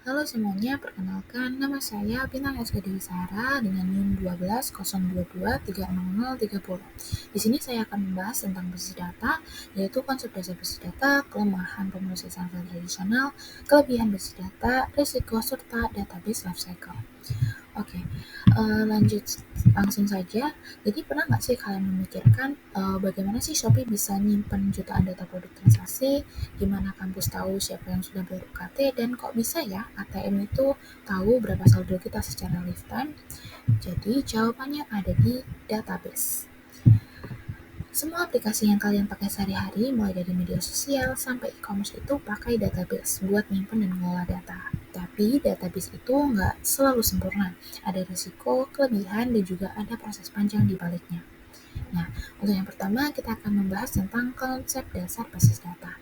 Halo semuanya, perkenalkan nama saya Bintang SK Dewi Sara dengan NIM 1202230030. Di sini saya akan membahas tentang basis data, yaitu konsep dasar basis data, kelemahan pemrosesan file tradisional, kelebihan basis data, risiko, serta database lifecycle. Oke, lanjut langsung saja. Jadi pernah nggak sih kalian memikirkan bagaimana sih Shopee bisa nyimpen jutaan data produk transaksi, gimana kampus tahu siapa yang sudah ber-UKT, dan kok bisa ya ATM itu tahu berapa saldo kita secara lifetime? Jadi jawabannya ada di database. Semua aplikasi yang kalian pakai sehari-hari, mulai dari media sosial sampai e-commerce itu pakai database buat nyimpen dan mengelola data. Tapi database itu nggak selalu sempurna. Ada risiko, kelebihan, dan juga ada proses panjang di baliknya. Nah, untuk yang pertama kita akan membahas tentang konsep dasar basis data.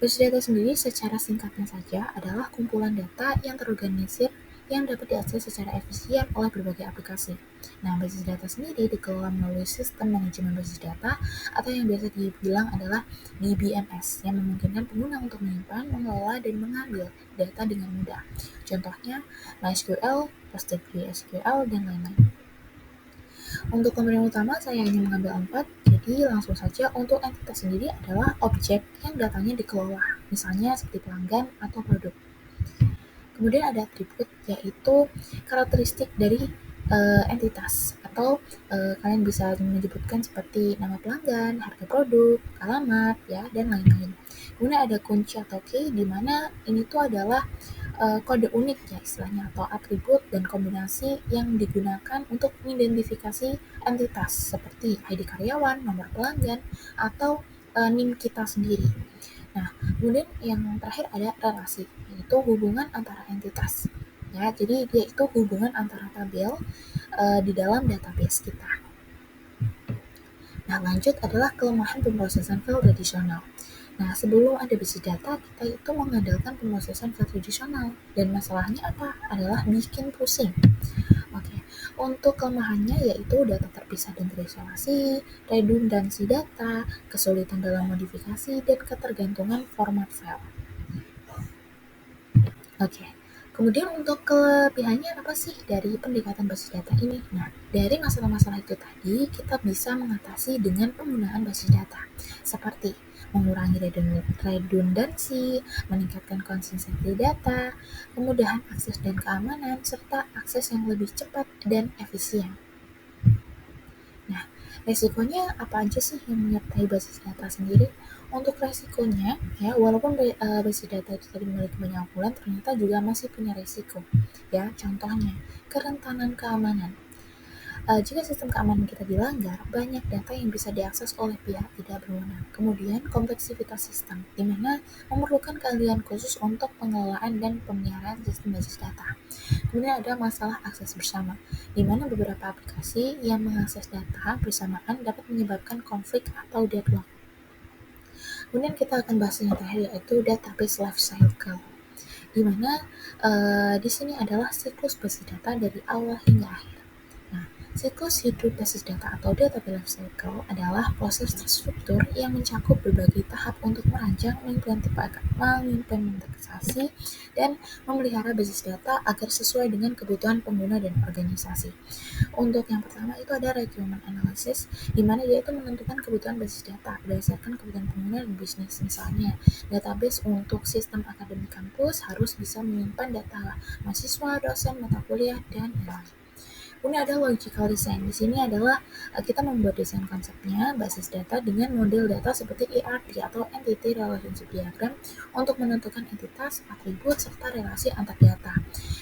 Basis data sendiri secara singkatnya saja adalah kumpulan data yang terorganisir yang dapat diakses secara efisien oleh berbagai aplikasi. Nah, basis data sendiri dikelola melalui sistem manajemen basis data atau yang biasa dibilang adalah DBMS yang memungkinkan pengguna untuk menyimpan, mengelola, dan mengambil data dengan mudah. Contohnya MySQL, PostgreSQL, dan lain-lain. Untuk komponen utama saya hanya mengambil 4, jadi langsung saja untuk entitas sendiri adalah objek yang datanya dikelola, misalnya seperti pelanggan atau produk. Kemudian ada atribut, yaitu karakteristik dari entitas, atau kalian bisa menyebutkan seperti nama pelanggan, harga produk, alamat, ya, dan lain-lain. Kemudian ada kunci atau key, di mana ini tuh adalah kode unik ya istilahnya, atau atribut dan kombinasi yang digunakan untuk mengidentifikasi entitas seperti ID karyawan, nomor pelanggan, atau NIM kita sendiri. Nah, kemudian yang terakhir ada relasi, yaitu hubungan antara entitas. Ya, jadi dia itu hubungan antara tabel di dalam database kita. Nah, lanjut adalah kelemahan pemrosesan file tradisional. Nah, sebelum ada basis data, kita itu mengandalkan pemrosesan file tradisional. Dan masalahnya apa? Adalah bikin pusing. Oke, untuk kelemahannya yaitu data terpisah dan terisolasi, redundansi data, kesulitan dalam modifikasi, dan ketergantungan format file. Oke, kemudian untuk kelebihannya apa sih dari pendekatan basis data ini? Nah, dari masalah-masalah itu tadi, kita bisa mengatasi dengan penggunaan basis data, seperti mengurangi redundansi, meningkatkan konsistensi data, kemudahan akses dan keamanan, serta akses yang lebih cepat dan efisien. Nah, resikonya apa aja sih yang menyertai basis data sendiri? Untuk resikonya, ya, walaupun basis data itu tadi memiliki banyak keunggulan, ternyata juga masih punya resiko. Ya, contohnya kerentanan keamanan. Jika sistem keamanan kita dilanggar, banyak data yang bisa diakses oleh pihak tidak berwenang. Kemudian, kompleksitas sistem, di mana memerlukan keahlian khusus untuk pengelolaan dan pemeliharaan sistem basis data. Kemudian ada masalah akses bersama, di mana beberapa aplikasi yang mengakses data bersamaan dapat menyebabkan konflik atau deadlock. Kemudian kita akan bahas yang terakhir, yaitu database lifecycle, di mana di sini adalah siklus basis data dari awal hingga akhir. Siklus hidup basis data atau database lifecycle adalah proses terstruktur yang mencakup berbagai tahap untuk merancang, mengimplementasi, dan memelihara basis data agar sesuai dengan kebutuhan pengguna dan organisasi. Untuk yang pertama itu ada requirement analysis, di mana dia itu menentukan kebutuhan basis data berdasarkan kebutuhan pengguna dan bisnis. Misalnya, database untuk sistem akademik kampus harus bisa menyimpan data mahasiswa, dosen, mata kuliah, dan lain-lain. Kemudian ada logical design. Di sini adalah kita membuat desain konsepnya basis data dengan model data seperti ERD atau Entity Relationship Diagram untuk menentukan entitas, atribut, serta relasi antar data.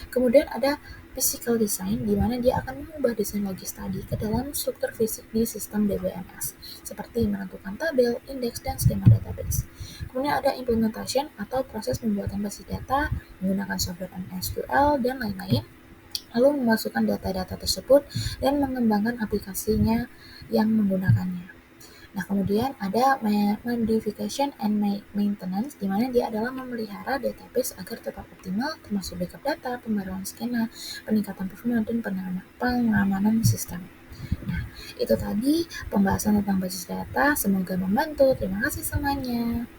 Kemudian ada physical design, di mana dia akan mengubah desain logis tadi ke dalam struktur fisik di sistem DBMS, seperti menentukan tabel, indeks, dan skema database. Kemudian ada implementation atau proses pembuatan basis data menggunakan software MySQL dan lain-lain, lalu memasukkan data-data tersebut dan mengembangkan aplikasinya yang menggunakannya. Nah, kemudian ada modification and maintenance, di mana dia adalah memelihara database agar tetap optimal, termasuk backup data, pembaruan skema, peningkatan performa, dan pengamanan sistem. Nah, itu tadi pembahasan tentang basis data. Semoga membantu. Terima kasih semuanya.